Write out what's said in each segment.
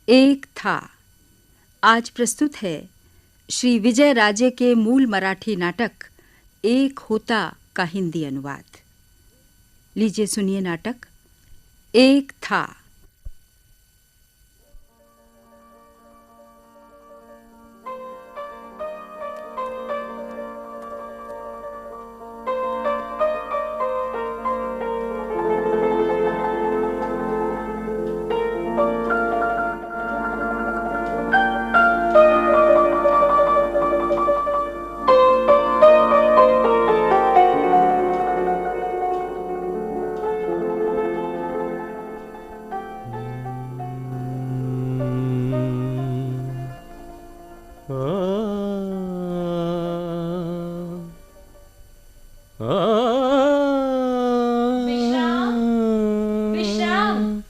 एक था। आज प्रस्तुत है श्री विजय राजे के मूल मराठी नाटक एक होता का हिंदी अनुवाद। लीजिए सुनिए नाटक एक था। विश्राम, विश्राम,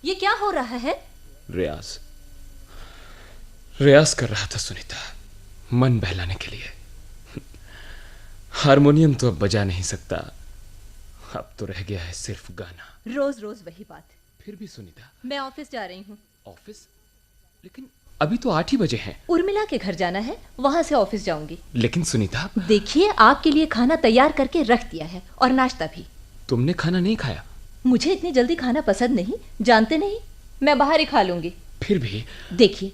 ये क्या हो रहा है? रियाज कर रहा था सुनीता, मन बहलाने के लिए। हारमोनियम तो अब बजा नहीं सकता, अब तो रह गया है सिर्फ गाना। रोज रोज वही बात। फिर भी सुनीता, मैं ऑफिस जा रही हूँ। ऑफिस? लेकिन अभी तो 8 ही बजे हैं। उर्मिला के घर जाना है, वहां से ऑफिस जाऊंगी। लेकिन सुनीता, देखिए, आपके लिए खाना तैयार करके रख दिया है और नाश्ता भी। तुमने खाना नहीं खाया? मुझे इतनी जल्दी खाना पसंद नहीं, जानते नहीं, मैं बाहर ही खा लूंगी। फिर भी देखिए,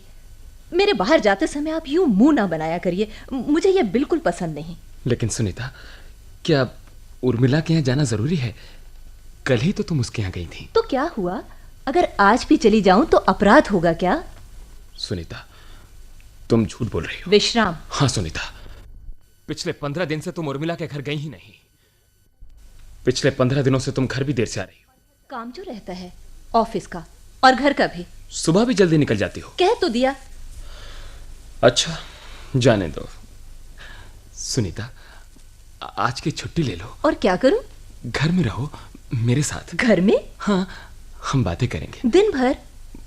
मेरे बाहर जाते समय आप यूं मुंह ना बनाया करिए, मुझे यह बिल्कुल पसंद नहीं। लेकिन सुनीता, क्या उर्मिला के यहाँ जाना जरूरी है? कल ही तो तुम उसके यहाँ गई थी। तो क्या हुआ? अगर आज भी चली जाऊं तो अपराध होगा क्या? सुनीता, तुम झूठ बोल रही हो। विश्राम। हाँ सुनीता, पिछले 15 दिन से तुम उर्मिला के घर गई ही नहीं। पिछले 15 दिनों से तुम घर भी देर से आ रही हो। काम जो रहता है ऑफिस का और घर का भी। सुबह भी जल्दी निकल जाती हो। कह तो दिया। अच्छा, जाने दो। सुनीता, आज की छुट्टी ले लो। और क्या करूं? घर में रहो मेरे साथ। घर में? हाँ, हम बातें करेंगे दिन भर।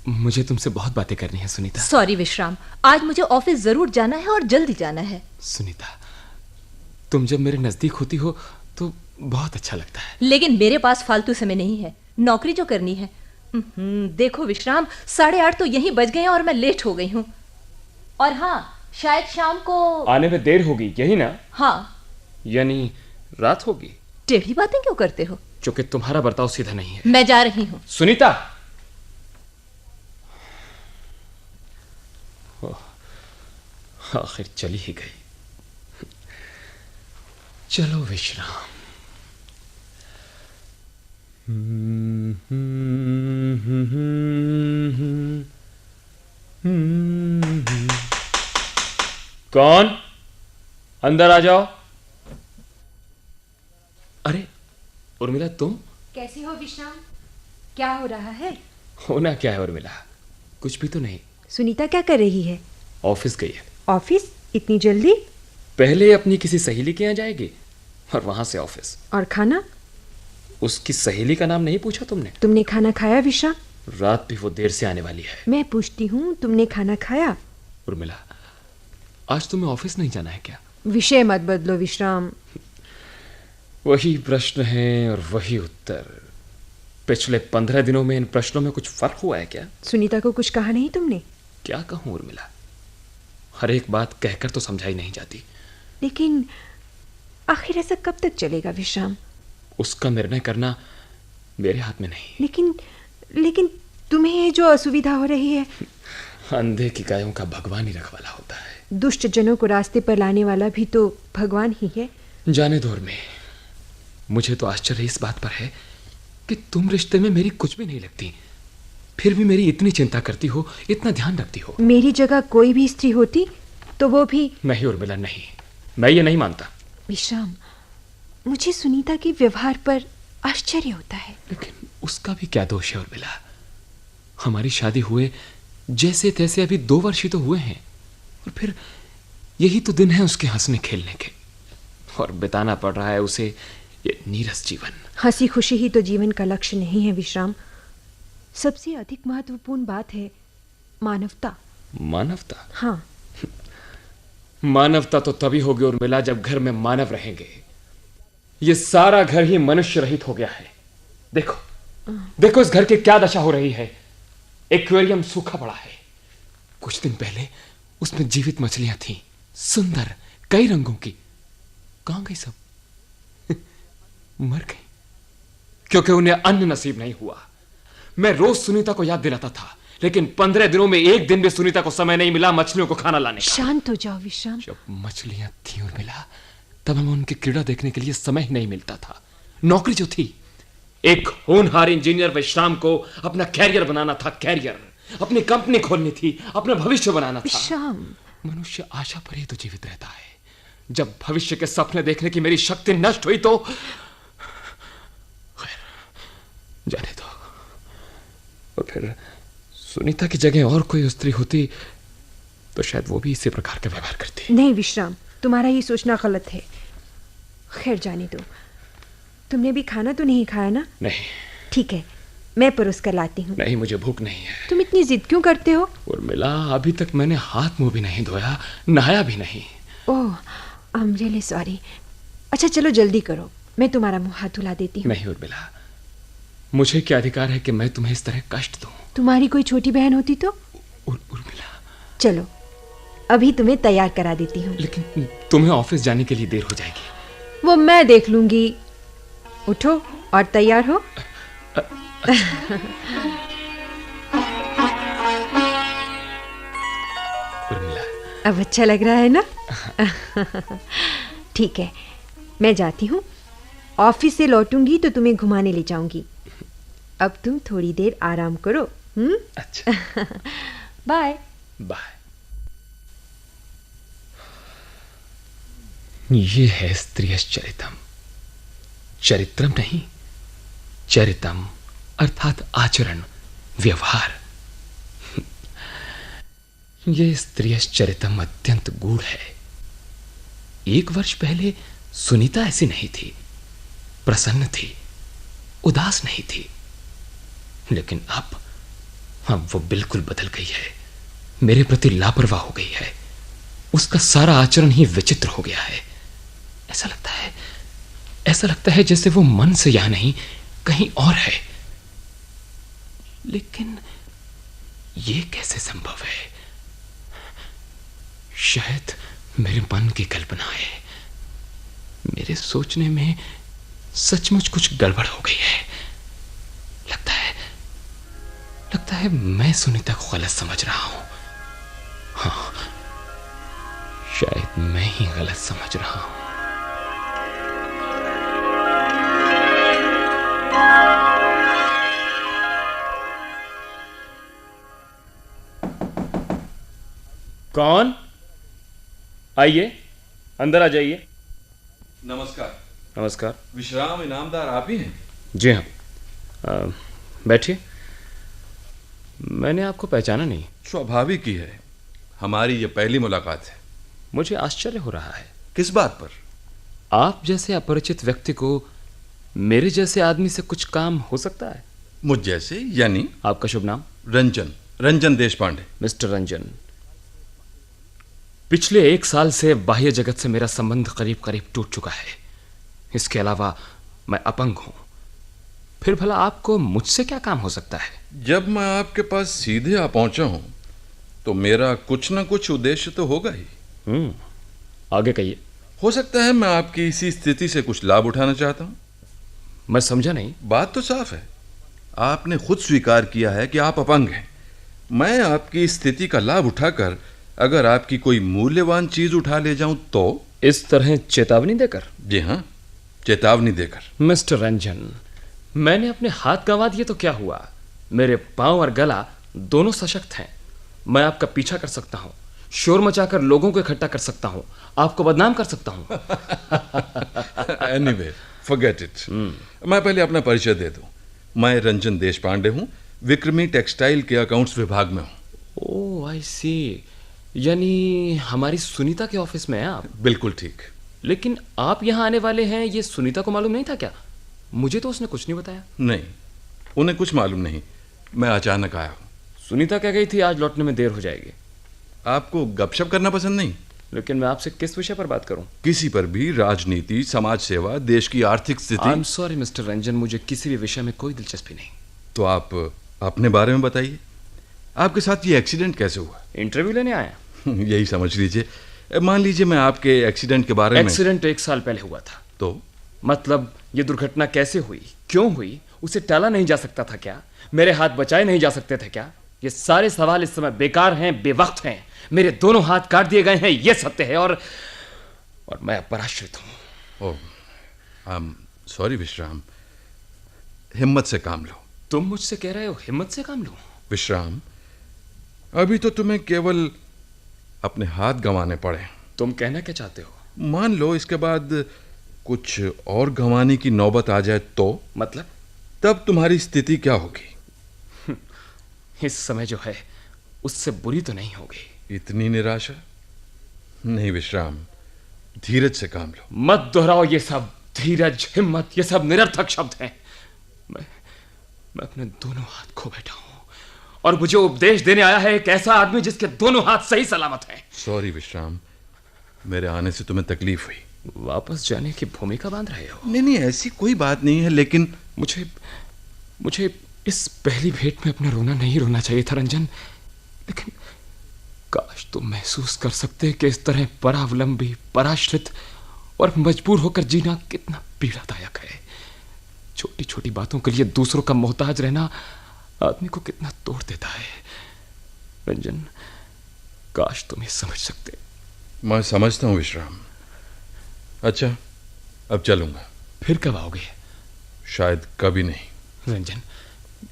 मुझे तुमसे बहुत बातें करनी है सुनीता। सॉरी विश्राम, आज मुझे ऑफिस जरूर जाना है और जल्दी जाना है। सुनीता, तुम जब मेरे नजदीक होती हो तो बहुत अच्छा लगता है। लेकिन मेरे पास फालतू समय नहीं है, नौकरी जो करनी है। देखो विश्राम, 8:30 तो यहीं बज गए हैं और मैं लेट हो गई हूँ। और हाँ, शायद शाम को आने में देर होगी, यही ना? हाँ। यानी रात होगी। टेढ़ी बातें क्यों करते हो? क्योंकि तुम्हारा बर्ताव सीधा नहीं है। मैं जा रही हूँ। सुनीता, आखिर चली ही गई। चलो विश्राम। कौन? अंदर आ जाओ। अरे उर्मिला, तुम? कैसी हो विश्राम? क्या हो रहा है? होना क्या है उर्मिला, कुछ भी तो नहीं। सुनीता क्या कर रही है? ऑफिस गई है। ऑफिस? इतनी जल्दी? पहले अपनी किसी सहेली के यहाँ जाएगी और वहां से ऑफिस। और खाना? उसकी सहेली का नाम नहीं पूछा तुमने? तुमने खाना खाया विश्राम? रात भी वो देर से आने वाली है। मैं पूछती हूँ, तुमने खाना खाया? उर्मिला, आज तुम्हें ऑफिस नहीं जाना है क्या? विषय मत बदलो विश्राम। वही प्रश्न है और वही उत्तर। पिछले 15 दिनों में इन प्रश्नों में कुछ फर्क हुआ है क्या? सुनीता को कुछ कहा नहीं तुमने? क्या कहूं उर्मिला, हर एक बात कहकर तो समझाई नहीं जाती। लेकिन आखिर ऐसा कब तक चलेगा विश्राम? उसका निर्णय करना मेरे हाथ में नहीं। लेकिन तुम्हें ये जो असुविधा हो रही है। अंधे की गायों का भगवान ही रखवाला होता है। दुष्ट जनों को रास्ते पर लाने वाला भी तो भगवान ही है। जाने दो उर्मी, मुझे तो आश्चर्य इस बात पर है कि तुम रिश्ते में मेरी कुछ भी नहीं लगती, फिर भी मेरी इतनी चिंता करती हो, इतना ध्यान रखती हो। मेरी जगह कोई भी स्त्री होती तो वो भी। नहीं उर्मिला, नहीं, मैं ये नहीं मानता। विश्राम, मुझे सुनीता के व्यवहार पर आश्चर्य होता है। लेकिन उसका भी क्या दोष है उर्मिला? हमारी शादी हुए जैसे तैसे अभी 2 वर्ष ही तो हुए हैं, और फिर यही तो दिन है उसके हंसने खेलने के, और बिताना पड़ रहा है उसे ये नीरस जीवन। हंसी खुशी ही तो जीवन का लक्ष्य नहीं है विश्राम। सबसे अधिक महत्वपूर्ण बात है मानवता। मानवता? हाँ। मानवता तो तभी होगी उर्मिला जब घर में मानव रहेंगे। ये सारा घर ही मनुष्य रहित हो गया है। देखो देखो इस घर की क्या दशा हो रही है। एक्वेरियम सूखा पड़ा है। कुछ दिन पहले उसमें जीवित मछलियां थीं, सुंदर, कई रंगों की। कहां गई सब? मर गई, क्योंकि उन्हें अन्न नसीब नहीं हुआ। मैं रोज सुनीता को याद दिलाता था, लेकिन 15 दिनों में एक दिन भी सुनीता को समय नहीं मिला मछलियों को खाना लाने का। शांत हो जाओ विश्राम। जब मछलियां थी और मिला, तब हमें उनकी क्रीड़ा देखने के लिए समय ही नहीं मिलता था। नौकरी जो थी, एक होनहार इंजीनियर विश्राम को अपना कैरियर बनाना था, कैरियर, अपनी कंपनी खोलनी थी, अपना भविष्य बनाना था। विश्राम, मनुष्य आशा पर ही तो जीवित रहता है। जब भविष्य के सपने देखने की मेरी शक्ति नष्ट हुई तो खैर, जाने दो। और फिर सुनीता की जगह और कोई स्त्री होती तो शायद वो भी इसी प्रकार का व्यवहार करती। नहीं विश्राम, तुम्हारा ये सोचना गलत है। खैर जाने दो। तुमने भी खाना तो नहीं खाया ना? नहीं। ठीक है, मैं परोस कर लाती हूँ। नहीं, मुझे भूख नहीं है। तुम इतनी जिद क्यों करते हो? उर्मिला, अभी तक मैंने हाथ मुंह भी नहीं धोया, नहाया भी नहीं। ओह, आई एम रियली सॉरी। अच्छा चलो जल्दी करो, मैं तुम्हारा मुंह हाथ धुला देती हूँ। नहीं उर्मिला, मुझे क्या अधिकार है कि मैं तुम्हें इस तरह कष्ट दूं? तुम्हारी कोई छोटी बहन होती तो? उर्मिला, चलो अभी तुम्हें तैयार करा देती हूँ। लेकिन तुम्हें ऑफिस जाने के लिए देर हो जाएगी। वो मैं देख लूंगी। उठो और तैयार हो। उर्मिला, अब अच्छा लग रहा है ना? ठीक है, मैं जाती हूँ। ऑफिस से लौटूंगी तो तुम्हें घुमाने ले जाऊंगी। अब तुम थोड़ी देर आराम करो। अच्छा। Bye bye. ये है स्त्रियश्चरितम। चरित्रम नहीं, चरितम अर्थात आचरण, व्यवहार। ये स्त्रियश्चरितम अत्यंत गूढ़ है। 1 वर्ष पहले सुनीता ऐसी नहीं थी, प्रसन्न थी, उदास नहीं थी। लेकिन अब वो बिल्कुल बदल गई है, मेरे प्रति लापरवाह हो गई है। उसका सारा आचरण ही विचित्र हो गया है। ऐसा लगता है जैसे वो मन से यहां नहीं, कहीं और है। लेकिन ये कैसे संभव है? शायद मेरे मन की कल्पना है। मेरे सोचने में सचमुच कुछ गड़बड़ हो गई है। लगता है मैं सुनीता को गलत समझ रहा हूं। हाँ, शायद मैं ही गलत समझ रहा हूं। कौन? आइए, अंदर आ जाइए। नमस्कार। नमस्कार। विश्राम इनामदार आप ही हैं? जी हाँ, बैठिए। मैंने आपको पहचाना नहीं। स्वाभाविक ही है, हमारी ये पहली मुलाकात है। मुझे आश्चर्य हो रहा है। किस बात पर? आप जैसे अपरिचित व्यक्ति को मेरे जैसे आदमी से कुछ काम हो सकता है? मुझ जैसे यानी? आपका शुभ नाम? रंजन देशपांडे। मिस्टर रंजन, पिछले 1 साल से बाह्य जगत से मेरा संबंध करीब करीब टूट चुका है। इसके अलावा मैं अपंग हूं। फिर भला आपको मुझसे क्या काम हो सकता है? जब मैं आपके पास सीधे आ पहुंचा हूं तो मेरा कुछ ना कुछ उद्देश्य तो होगा ही। आगे कहिए। हो सकता है मैं आपकी इसी स्थिति से कुछ लाभ उठाना चाहता हूं। मैं समझा नहीं। बात तो साफ है, आपने खुद स्वीकार किया है कि आप अपंग हैं। मैं आपकी स्थिति का लाभ उठाकर अगर आपकी कोई मूल्यवान चीज उठा ले जाऊं तो? इस तरह चेतावनी देकर? जी हाँ, चेतावनी देकर। मिस्टर रंजन, मैंने अपने हाथ गंवा दिए तो क्या हुआ? मेरे पांव और गला दोनों सशक्त हैं। मैं आपका पीछा कर सकता हूं, शोर मचाकर लोगों को इकट्ठा कर सकता हूं, आपको बदनाम कर सकता हूं। Anyway, forget it. मैं पहले अपना परिचय दे दूं। मैं रंजन देशपांडे हूं, विक्रमी टेक्सटाइल के अकाउंट्स विभाग में हूं। ओह, आई सी। यानी हमारी सुनीता के ऑफिस में हैं आप? बिल्कुल ठीक। लेकिन आप यहाँ आने वाले हैं ये सुनीता को मालूम नहीं था क्या? मुझे तो उसने कुछ नहीं बताया। नहीं, उन्हें कुछ मालूम नहीं, मैं अचानक आया हूँ। सुनीता कह गई थी आज लौटने में देर हो जाएगी। आपको गपशप करना पसंद नहीं? लेकिन मैं आपसे किस विषय पर बात करूं? किसी पर भी, राजनीति, समाज सेवा, देश की आर्थिक स्थिति। I am sorry mister Ranjan, मुझे किसी भी विषय में कोई दिलचस्पी नहीं। तो आप अपने बारे में बताइए। आपके साथ ये एक्सीडेंट कैसे हुआ? इंटरव्यू लेने आया। यही समझ लीजिए। मान लीजिए मैं आपके एक्सीडेंट के बारे में। एक्सीडेंट 1 साल पहले हुआ था। तो मतलब ये दुर्घटना कैसे हुई, क्यों हुई, उसे टाला नहीं जा सकता था क्या? मेरे हाथ बचाए नहीं जा सकते थे क्या? ये सारे सवाल इस समय बेकार हैं, बेवक्त हैं। मेरे दोनों हाथ काट दिए गए हैं, ये सत्य है, और मैं अपराश्रित हूं। ओह, सॉरी विश्राम, हिम्मत से काम लो। तुम मुझसे कह रहे हो हिम्मत से काम लूं? विश्राम, अभी तो तुम्हें केवल अपने हाथ गंवाने पड़े। तुम कहना क्या चाहते हो? मान लो इसके बाद कुछ और गंवाने की नौबत आ जाए तो? मतलब? तब तुम्हारी स्थिति क्या होगी? इस समय जो है उससे बुरी तो नहीं होगी। इतनी निराशा? नहीं विश्राम, धीरज से काम लो। मत दोहराओ ये सब। धीरज, हिम्मत, ये सब निरर्थक शब्द हैं। मैं अपने दोनों हाथ खो बैठा हूं, और मुझे उपदेश देने आया है एक ऐसा आदमी जिसके दोनों हाथ सही सलामत हैं। सॉरी विश्राम, मेरे आने से तुम्हें तकलीफ हुई। वापस जाने की भूमिका बांध रहे हो? नहीं, ऐसी कोई बात नहीं है, लेकिन मुझे इस पहली भेंट में अपना रोना नहीं रोना चाहिए था रंजन, लेकिन काश तुम महसूस कर सकते कि इस तरह परावलंबी, पराश्रित और मजबूर होकर जीना कितना पीड़ादायक है। छोटी छोटी बातों के लिए दूसरों का मोहताज रहना आदमी को कितना तोड़ देता है। रंजन, काश तुम ये समझ सकते। मैं समझता हूं विश्राम। अच्छा, अब चलूंगा। फिर कब आओगे? शायद कभी नहीं। रंजन,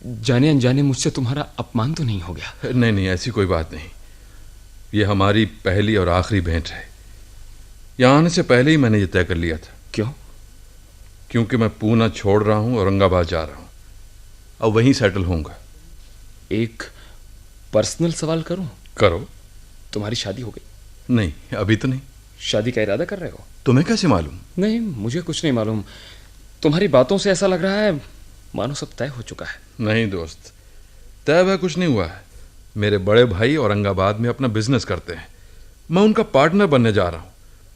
जाने अनजाने मुझसे तुम्हारा अपमान तो नहीं हो गया? नहीं, ऐसी कोई बात नहीं। ये हमारी पहली और आखिरी भेंट है। यहाँ आने से पहले ही मैंने ये तय कर लिया था। क्यों? क्योंकि मैं पूना छोड़ रहा हूँ, औरंगाबाद जा रहा हूँ, अब वहीं सेटल होऊंगा। एक पर्सनल सवाल करूं? करो। तुम्हारी शादी हो गई? नहीं, अभी तो नहीं। शादी का इरादा कर रहे हो? तुम्हें कैसे मालूम? नहीं, मुझे कुछ नहीं मालूम। तुम्हारी बातों से ऐसा लग रहा है मानो सब तय हो चुका है। नहीं दोस्त, तय वह कुछ नहीं हुआ है। मेरे बड़े भाई औरंगाबाद में अपना बिजनेस करते हैं, मैं उनका पार्टनर बनने जा रहा हूँ।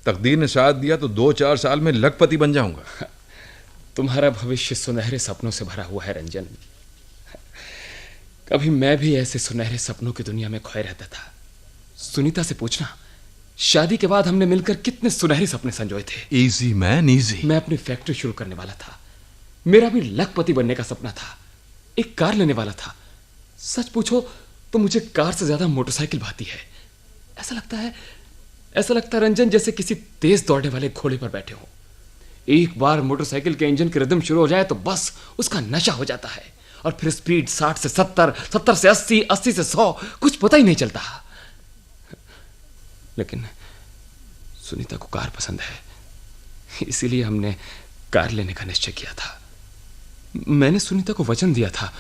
तकदीर ने साथ दिया तो 2-4 साल में लखपति बन जाऊंगा। तुम्हारा भविष्य सुनहरे सपनों से भरा हुआ है रंजन। कभी मैं भी ऐसे सुनहरे सपनों की दुनिया में खोए रहता था। सुनीता से पूछना, शादी के बाद हमने मिलकर कितने सुनहरे सपने संजोए थे। Easy man easy. मैं अपनी फैक्ट्री शुरू करने वाला था, मेरा भी लखपति बनने का सपना था, एक कार लेने वाला था। सच पूछो तो मुझे कार से ज्यादा मोटरसाइकिल भाती है। ऐसा लगता है रंजन जैसे किसी तेज दौड़ने वाले घोड़े पर बैठे हो। एक बार मोटरसाइकिल के इंजन की रिदम शुरू हो जाए तो बस उसका नशा हो जाता है, और फिर स्पीड 60 से 70, 70 से 80, 80 से 100, कुछ पता ही नहीं चलता। लेकिन सुनीता को कार पसंद है, इसीलिए हमने कार लेने का निश्चय किया था। मैंने सुनीता को वचन दिया था,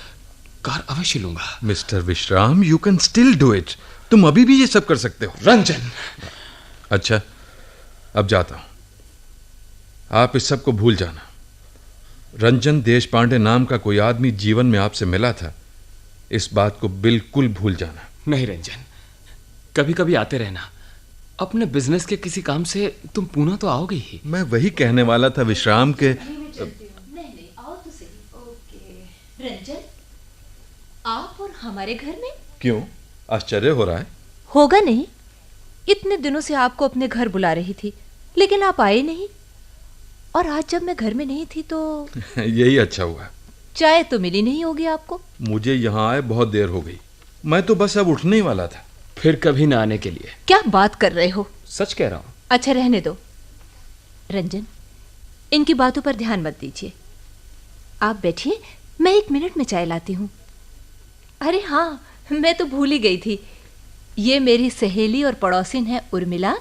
कार अवश्य लूंगा। मिस्टर विश्राम, you can still do it. तुम अभी भी ये सब कर सकते हो। रंजन, अच्छा, अब जाता हूं। आप इस सब को भूल जाना। रंजन देशपांडे नाम का कोई आदमी जीवन में आपसे मिला था, इस बात को बिल्कुल भूल जाना। नहीं रंजन, कभी कभी आते रहना। अपने बिजनेस के किसी काम से तुम पूना तो आओगे ही। मैं वही कहने वाला था विश्राम के। नहीं, आओ तो सही। ओके रंजन, आप और हमारे घर में? क्यों, आश्चर्य हो रहा है? होगा नहीं, इतने दिनों से आपको अपने घर बुला रही थी, लेकिन आप आए नहीं। और आज जब मैं घर में नहीं थी तो यही अच्छा हुआ। चाय तो मिली नहीं होगी आपको। मुझे यहाँ आए बहुत देर हो गई, मैं तो बस अब उठने ही वाला था। फिर कभी ना आने के लिए। क्या बात कर रहे हो? सच कह रहा हूं। अच्छा रहने दो रंजन, इनकी बातों पर ध्यान मत दीजिए। आप बैठिए, मैं 1 मिनट में चाय लाती हूँ। अरे हाँ, मैं तो भूल ही गई थी, ये मेरी सहेली और पड़ोसिन है उर्मिला।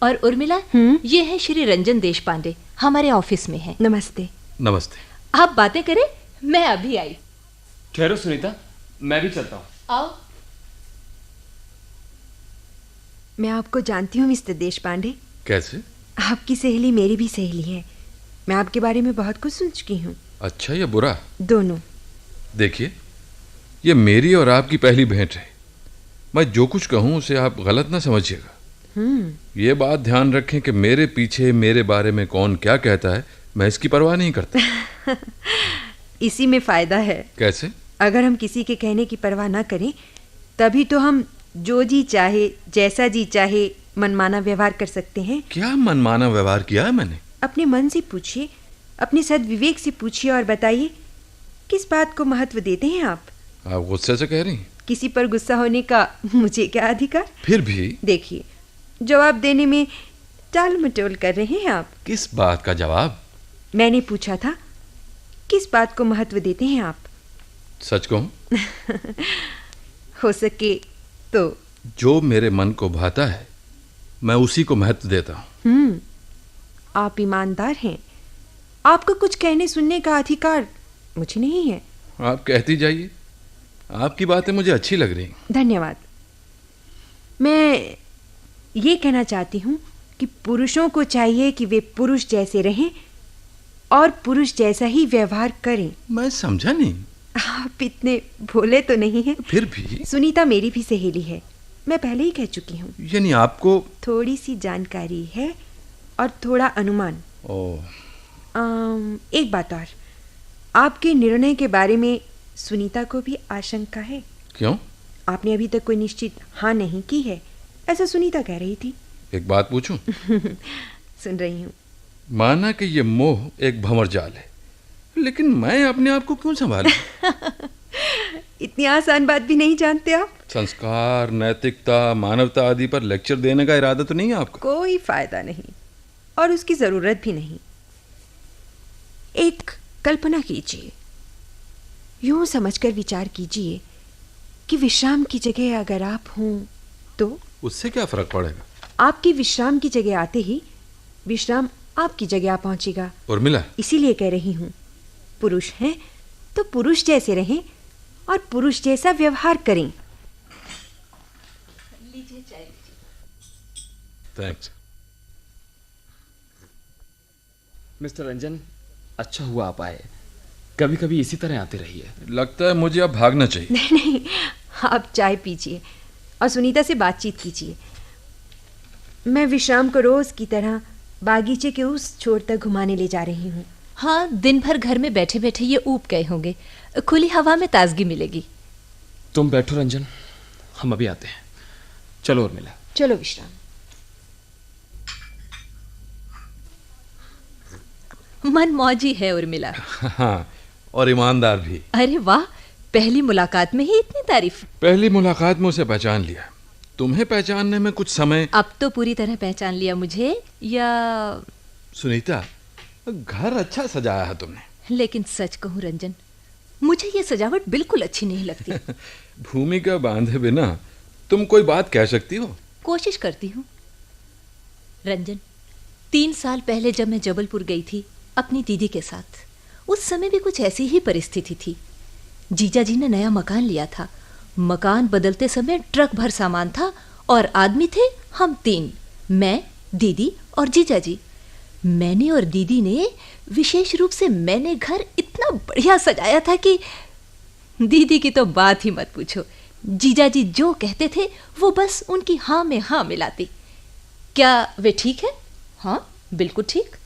और उर्मिला, ये है श्री रंजन देशपांडे, हमारे ऑफिस में है। नमस्ते। नमस्ते। आप बातें करें, मैं अभी आई। ठहरो सुनीता, मैं भी चलता हूँ। आओ। मैं आपको जानती हूँ मिस्टर देशपांडे। कैसे? आपकी सहेली मेरी भी सहेली है। मैं आपके बारे में बहुत कुछ सुन चुकी हूँ। अच्छा या बुरा? दोनों। देखिए, ये मेरी और आपकी पहली भेंट है। मैं जो कुछ कहूँ उसे आप गलत ना समझिएगा। ये बात ध्यान रखें कि मेरे पीछे मेरे बारे में कौन क्या कहता है, मैं इसकी परवाह नहीं करता। इसी में फायदा है। कैसे? अगर हम किसी के कहने की परवाह ना करें तभी तो हम जो जी चाहे, जैसा जी चाहे मनमाना व्यवहार कर सकते हैं। क्या मनमाना व्यवहार किया है मैंने? अपने मन से पूछिए, अपने सद्विवेक से पूछिए और बताइए, किस बात को महत्व देते हैं आप? आप गुस्से से कह रही हैं? किसी पर गुस्सा होने का मुझे क्या अधिकार? फिर भी देखिए, जवाब देने में टाल मटोल कर रहे हैं आप। किस बात का जवाब? मैंने पूछा था, किस बात को महत्व देते हैं आप? सच कहूं? हो सके तो। जो मेरे मन को भाता है मैं उसी को महत्व देता हूं। आप ईमानदार हैं। आपको कुछ कहने सुनने का अधिकार मुझे नहीं है। आप कहती जाइए, आपकी बातें मुझे अच्छी लग रही। धन्यवाद। मैं ये कहना चाहती हूँ कि पुरुषों को चाहिए कि वे पुरुष जैसे रहें और पुरुष जैसा ही व्यवहार करें। मैं समझा नहीं। आप इतने भोले तो नहीं हैं। फिर भी सुनीता मेरी भी सहेली है, मैं पहले ही कह चुकी हूँ। यानी आपको थोड़ी सी जानकारी है और थोड़ा अनुमान। एक बात और, आपके निर्णय के बारे में सुनीता को भी आशंका है। क्यों? आपने अभी तक कोई निश्चित हाँ नहीं की है, ऐसा सुनीता कह रही थी। एक बात पूछूं? सुन रही हूँ। माना कि ये मोह एक भंवर जाल है, लेकिन मैं अपने आप को क्यों संभालूं? इतनी आसान बात भी नहीं जानते आप? संस्कार, नैतिकता, मानवता आदि पर लेक्चर देने का इरादा तो नहीं है आपका? कोई फायदा नहीं और उसकी जरूरत भी नहीं। एक कल्पना कीजिए, यूं समझकर विचार कीजिए कि विश्राम की जगह अगर आप हों तो। उससे क्या फर्क पड़ेगा? आपकी विश्राम की जगह आते ही विश्राम आपकी जगह आ पहुंचेगा। उर्मिला, इसीलिए कह रही हूं, पुरुष हैं तो पुरुष जैसे रहें और पुरुष जैसा व्यवहार करें। लीजिए चाय लीजिए। थैंक्स। मिस्टर रंजन, अच्छा हुआ आप आए। कभी कभी इसी तरह आते रहिए। लगता है मुझे अब भागना चाहिए। नहीं नहीं, आप चाय पीजिए और सुनीता से बातचीत कीजिए। मैं विश्राम को रोज की तरह बागीचे के उस छोर तक घुमाने ले जा रही हूँ। हाँ, दिन भर घर में बैठे बैठे ये ऊब गए होंगे, खुली हवा में ताजगी मिलेगी। तुम बैठो रंजन, हम अभी आते हैं। चलो उर्मिला। चलो विश्राम। मन मौजी है उर्मिला। हाँ, और ईमानदार भी। अरे वाह, पहली मुलाकात में ही इतनी तारीफ। पहली मुलाकात में उसे पहचान लिया। तुम्हें पहचानने में कुछ समय। अब तो पूरी तरह पहचान लिया मुझे, या? सुनीता, घर अच्छा सजाया है तुमने। लेकिन सच कहूं रंजन, मुझे ये सजावट बिल्कुल अच्छी नहीं लगती। भूमिका बांधे बिना तुम कोई बात कह सकती हो? कोशिश करती हूँ। रंजन, 3 साल पहले जब मैं जबलपुर गई थी अपनी दीदी के साथ, उस समय भी कुछ ऐसी ही परिस्थिति थी। जीजा जी ने नया मकान लिया था। मकान बदलते समय ट्रक भर सामान था और आदमी थे हम 3, मैं, दीदी और जीजा जी। मैंने और दीदी ने, विशेष रूप से मैंने, घर इतना बढ़िया सजाया था कि दीदी की तो बात ही मत पूछो। जीजा जी जो कहते थे वो बस उनकी हाँ में हाँ मिलाती। क्या वे ठीक है? हाँ, बिल्कुल ठीक।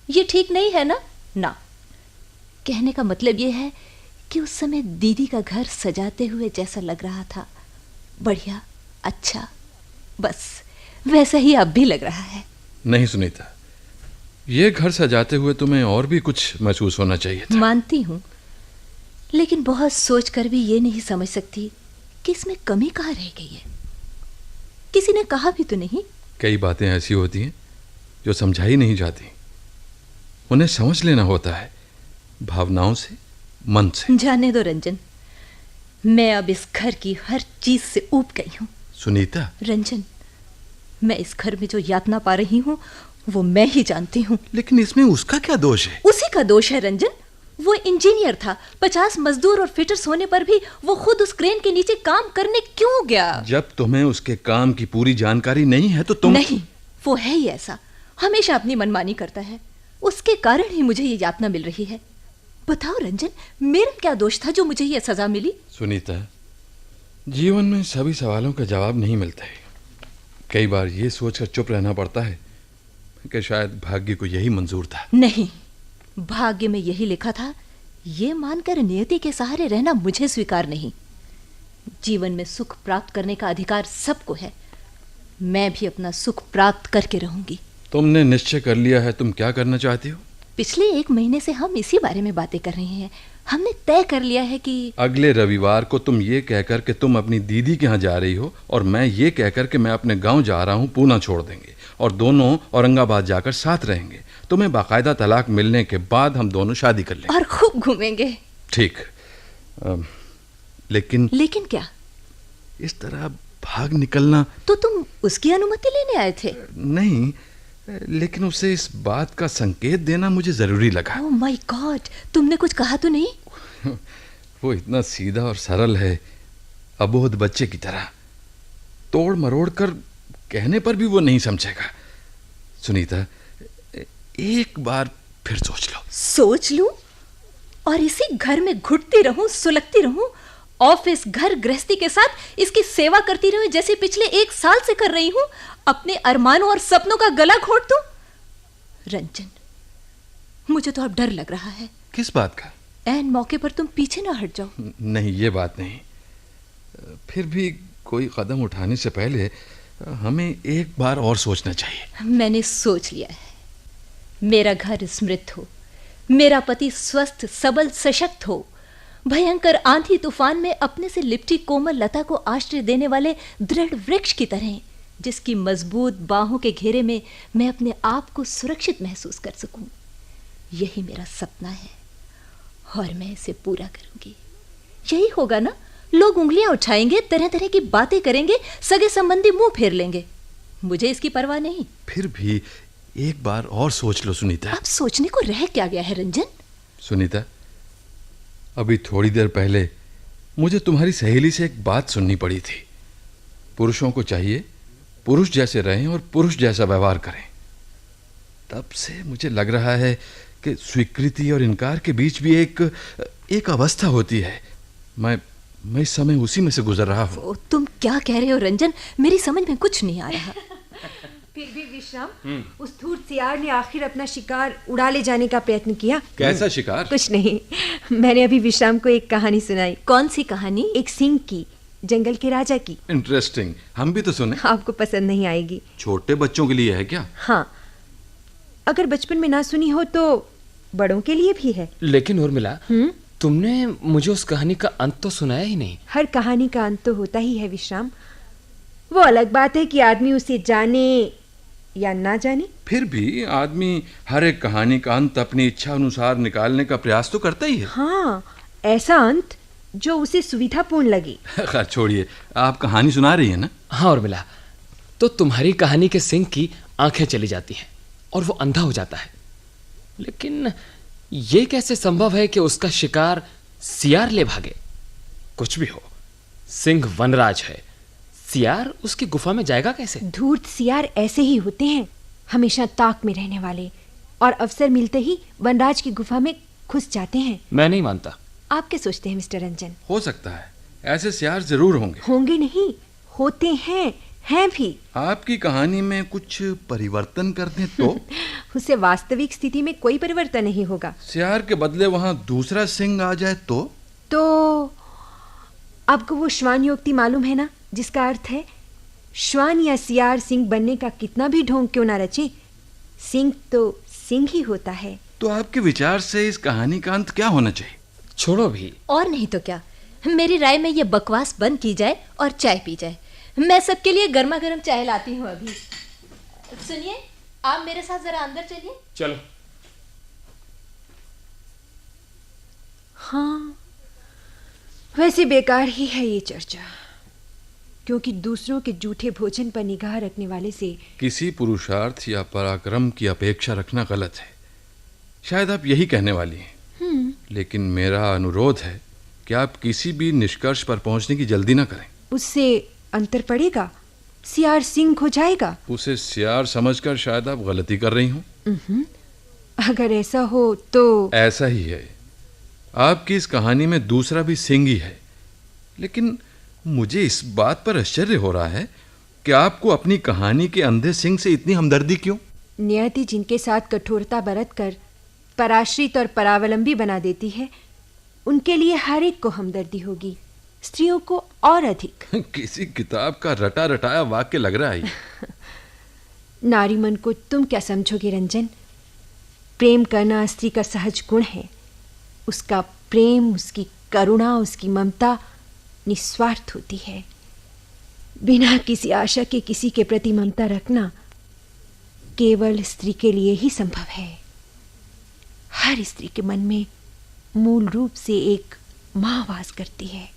ये ठीक नहीं है ना? ना। कहने का मतलब ये है कि उस समय दीदी का घर सजाते हुए जैसा लग रहा था, बढ़िया, अच्छा, बस वैसा ही अब भी लग रहा है। नहीं सुनीता, ये घर सजाते हुए तुम्हें और भी कुछ महसूस होना चाहिए था। मानती हूँ, लेकिन बहुत सोचकर भी ये नहीं समझ सकती कि इसमें कमी कहाँ रह गई है। किसी ने कहा भी तो नहीं। कई बातें ऐसी होती हैं जो समझाई नहीं जाती, उन्हें समझ लेना होता है, भावनाओं से, मन से। जाने दो रंजन, मैं अब इस घर की हर चीज से ऊब गई हूँ। सुनीता। रंजन, मैं इस घर में जो यातना पा रही हूँ वो मैं ही जानती हूँ। लेकिन इसमें उसका क्या दोष है? उसी का दोष है रंजन। वो इंजीनियर था, 50 मजदूर और फिटर्स होने पर भी वो खुद उस क्रेन के नीचे काम करने क्यों गया? जब तुम्हें उसके काम की पूरी जानकारी नहीं है तो तुम। नहीं, वो है ही ऐसा, हमेशा अपनी मनमानी करता है। उसके कारण ही मुझे ये यातना मिल रही है। बताओ रंजन, मेरा क्या दोष था जो मुझे ये सजा मिली? सुनीता, जीवन में सभी सवालों का जवाब नहीं मिलता है। कई बार ये सोचकर चुप रहना पड़ता है कि शायद भाग्य को यही मंजूर था। नहीं, भाग्य में यही लिखा था, ये मानकर नियति के सहारे रहना मुझे स्वीकार नहीं। जीवन में सुख प्राप्त करने का अधिकार सबको है। मैं भी अपना सुख प्राप्त करके रहूंगी। तुमने निश्चय कर लिया है तुम क्या करना चाहती हो? पिछले 1 महीने से हम इसी बारे में बातें कर रहे हैं। हमने तय कर लिया है कि अगले रविवार को तुम ये कहकर के तुम अपनी दीदी के यहाँ जा रही हो और मैं ये कहकर के मैं अपने गांव जा रहा हूँ, पूना छोड़ देंगे और दोनों औरंगाबाद जाकर साथ रहेंगे। तुम्हें बाकायदा तलाक मिलने के बाद हम दोनों शादी कर लेंगे और खूब घूमेंगे। ठीक। लेकिन क्या? इस तरह भाग निकलना। तो तुम उसकी अनुमति लेने आए थे? नहीं, लेकिन उसे इस बात का संकेत देना मुझे जरूरी लगा। ओह माय गॉड, तुमने कुछ कहा तो नहीं? वो इतना सीधा और सरल है, अबोध बच्चे की तरह। तोड़ मरोड़ कर कहने पर भी वो नहीं समझेगा। सुनीता, एक बार फिर सोच लो। सोच लूं? और इसी घर में घुटती रहूं, सुलगती रहूं, ऑफिस घर गृहस्थी के साथ इसकी सेवा करती रहूं जैसे पिछले 1 साल से कर रही हूं? अपने अरमानों और सपनों का गला घोट दूं? रंजन, मुझे तो अब डर लग रहा है। किस बात का? ऐन मौके पर तुम पीछे ना हट जाओ। नहीं, ये बात नहीं। फिर भी कोई कदम उठाने से पहले हमें एक बार और सोचना चाहिए। मैंने सोच लिया है। मेरा घर समृद्ध हो, मेरा पति स्वस्थ सबल सशक्त हो, भयंकर आंधी तूफान में अपने से लिपटी कोमल लता को आश्रय देने वाले दृढ़ वृक्ष की तरह, जिसकी मजबूत बाहों के घेरे में मैं अपने आप को सुरक्षित महसूस कर सकूं। यही मेरा सपना है और मैं इसे पूरा करूंगी। यही होगा ना? लोग उंगलियां उठाएंगे, तरह तरह की बातें करेंगे, सगे संबंधी मुंह फेर लेंगे। मुझे इसकी परवाह नहीं। फिर भी एक बार और सोच लो सुनीता। अब सोचने को रह क्या गया है रंजन? सुनीता, अभी थोड़ी देर पहले मुझे तुम्हारी सहेली से एक बात सुननी पड़ी थी। पुरुषों को चाहिए पुरुष जैसे रहें और पुरुष जैसा व्यवहार करें। तब से मुझे लग रहा है कि स्वीकृति और इनकार के बीच भी एक अवस्था होती है। मैं इस समय उसी में से गुजर रहा हूँ। तुम क्या कह रहे हो रंजन? मेरी समझ में कुछ नहीं आ रहा। फिर भी विश्राम, उस धूर्त सियार ने आखिर अपना शिकार उड़ा ले जाने का प्रयत्न किया। कैसा शिकार? कुछ नहीं, मैंने अभी विश्राम को एक कहानी सुनाई। कौन सी कहानी? एक सिंह की, जंगल के राजा की। इंटरेस्टिंग, हम भी तो सुने। आपको पसंद नहीं आएगी। छोटे बच्चों के लिए है क्या? हाँ, अगर बचपन में ना सुनी हो तो बड़ों के लिए भी है। लेकिन उर्मिला, तुमने मुझे उस कहानी का अंत तो सुनाया ही नहीं। हर कहानी का अंत तो होता ही है विश्राम। वो अलग बात है कि आदमी उसे जाने या ना जाने। फिर भी आदमी हर एक कहानी का अंत अपनी इच्छा अनुसार निकालने का प्रयास तो करता ही है। हाँ, ऐसा अंत जो उसे सुविधापूर्ण लगे। खैर छोड़िए, आप कहानी सुना रही है ना? हाँ उर्मिला, तो तुम्हारी कहानी के सिंह की आंखें चली जाती हैं और वो अंधा हो जाता है। लेकिन ये कैसे संभव है कि उसका शिकार सियार ले भागे? कुछ भी हो, सिंह वनराज है, सियार उसकी गुफा में जाएगा कैसे? धूर्त सियार ऐसे ही होते हैं, हमेशा ताक में रहने वाले, और अवसर मिलते ही वनराज की गुफा में घुस जाते हैं। मैं नहीं मानता। आप क्या सोचते हैं मिस्टर रंजन? हो सकता है, ऐसे सियार जरूर होंगे। होंगे नहीं, होते हैं भी। आपकी कहानी में कुछ परिवर्तन कर दें तो? उससे वास्तविक स्थिति में कोई परिवर्तन नहीं होगा। सियार के बदले वहां दूसरा सिंह आ जाए तो आपको वो श्वान युक्ति मालूम है ना, जिसका अर्थ है श्वान या सियार सिंह बनने का कितना भी ढोंग क्यों ना रचे, सिंह तो सिंह ही होता है। तो आपके विचार से इस कहानी का अंत क्या होना चाहिए? छोड़ो भी। और नहीं तो क्या, मेरी राय में ये बकवास बंद की जाए और चाय पी जाए। मैं सबके लिए गर्मा गर्म चाय लाती हूँ अभी। सुनिए, आप मेरे साथ जरा अंदर चलिए। चलो। हाँ, वैसे बेकार ही है ये चर्चा, क्योंकि दूसरों के जूठे भोजन पर निगाह रखने वाले से किसी पुरुषार्थ या पराक्रम की अपेक्षा रखना गलत है। शायद आप यही कहने वाली हैं। लेकिन मेरा अनुरोध है कि आप किसी भी निष्कर्ष पर पहुंचने की जल्दी ना करें। उससे अंतर पड़ेगा, सियार सिंह हो जाएगा। उसे सियार समझकर शायद आप गलती कर रही हूं। अगर ऐसा हो तो ऐसा ही है। आपकी इस कहानी में दूसरा भी सिंह ही है, लेकिन मुझे इस बात पर आश्चर्य हो रहा है कि आपको अपनी कहानी के अंधे सिंह से इतनी हमदर्दी क्यों? नियति जिनके साथ कठोरता बरत कर पराश्रित और परावलंबी बना देती है, उनके लिए हर एक को हमदर्दी होगी। स्त्रियों को और अधिक। किसी किताब का रटा रटाया वाक्य लग रहा है। नारी मन को तुम क्या समझोगे रंजन? प्रेम करना स्त्री का सहज गुण है। उसका प्रेम, उसकी करुणा, उसकी ममता निस्वार्थ होती है। बिना किसी आशा के किसी के प्रति ममता रखना केवल स्त्री के लिए ही संभव है। हर स्त्री के मन में मूल रूप से एक मां वास करती है।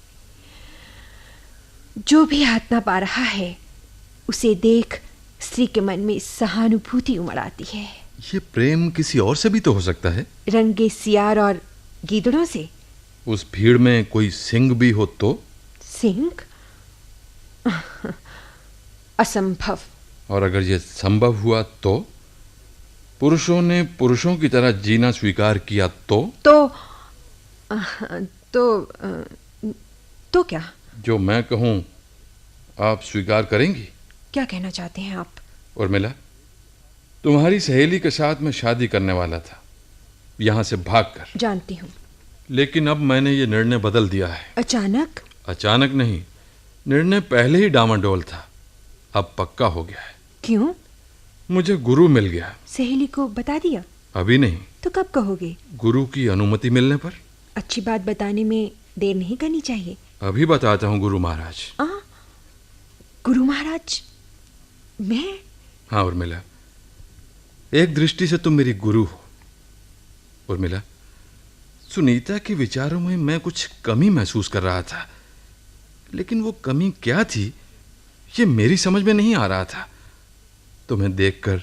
जो भी हाथ ना पा रहा है उसे देख स्त्री के मन में सहानुभूति उमड़ आती है। ये प्रेम किसी और से भी तो हो सकता है। रंगे सियार और गीदड़ों से। उस भीड़ में कोई सिंह भी हो तो? सिंह? असंभव। और अगर ये संभव हुआ तो? पुरुषों ने पुरुषों की तरह जीना स्वीकार किया तो क्या? जो मैं कहूं आप स्वीकार करेंगी? क्या कहना चाहते हैं आप? उर्मिला, तुम्हारी सहेली के साथ मैं शादी करने वाला था, यहां से भागकर। जानती हूं। लेकिन अब मैंने ये निर्णय बदल दिया है। अचानक? अचानक नहीं, निर्णय पहले ही डामाडोल था, अब पक्का हो गया है। क्यों? मुझे गुरु मिल गया। सहेली को बता दिया? अभी नहीं। तो कब कहोगे? गुरु की अनुमति मिलने पर। अच्छी बात बताने में देर नहीं करनी चाहिए। अभी बताता हूँ गुरु महाराज। गुरु महाराज? मैं? हाँ उर्मिला, एक दृष्टि से तुम मेरी गुरु हो। उर्मिला, सुनीता के विचारों में मैं कुछ कमी महसूस कर रहा था, लेकिन वो कमी क्या थी ये मेरी समझ में नहीं आ रहा था। तुम्हें देखकर,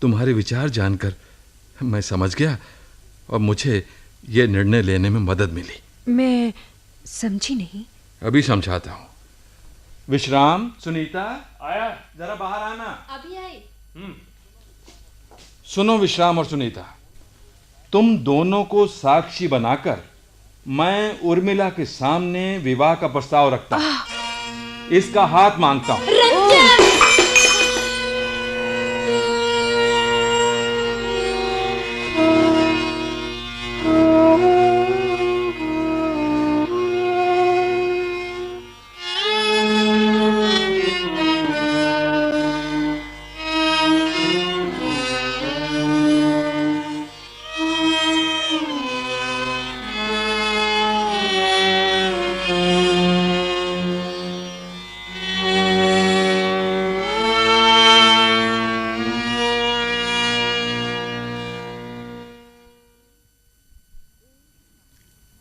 तुम्हारे विचार जानकर मैं समझ गया और मुझे यह निर्णय लेने में मदद मिली। मैं समझी नहीं। अभी समझाता हूँ। विश्राम, सुनीता, आया, जरा बाहर आना। अभी आई। सुनो विश्राम और सुनीता, तुम दोनों को साक्षी बनाकर मैं उर्मिला के सामने विवाह का प्रस्ताव रखता हूं। इसका हाथ मांगता हूं।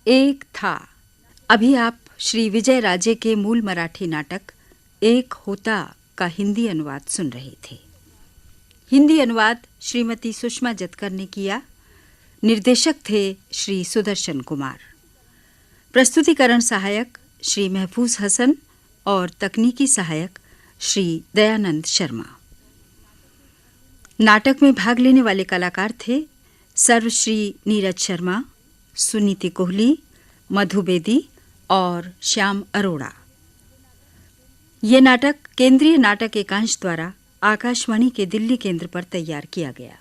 एक था। अभी आप श्री विजय राजे के मूल मराठी नाटक एक होता का हिंदी अनुवाद सुन रहे थे। हिंदी अनुवाद श्रीमती सुषमा जतकर ने किया। निर्देशक थे श्री सुदर्शन कुमार। प्रस्तुतिकरण सहायक श्री महफूज हसन और तकनीकी सहायक श्री दयानंद शर्मा। नाटक में भाग लेने वाले कलाकार थे सर्वश्री नीरज शर्मा, सुनीति कोहली, मधु बेदी और श्याम अरोड़ा। ये नाटक केंद्रीय नाटक एकांश द्वारा आकाशवाणी के दिल्ली केंद्र पर तैयार किया गया।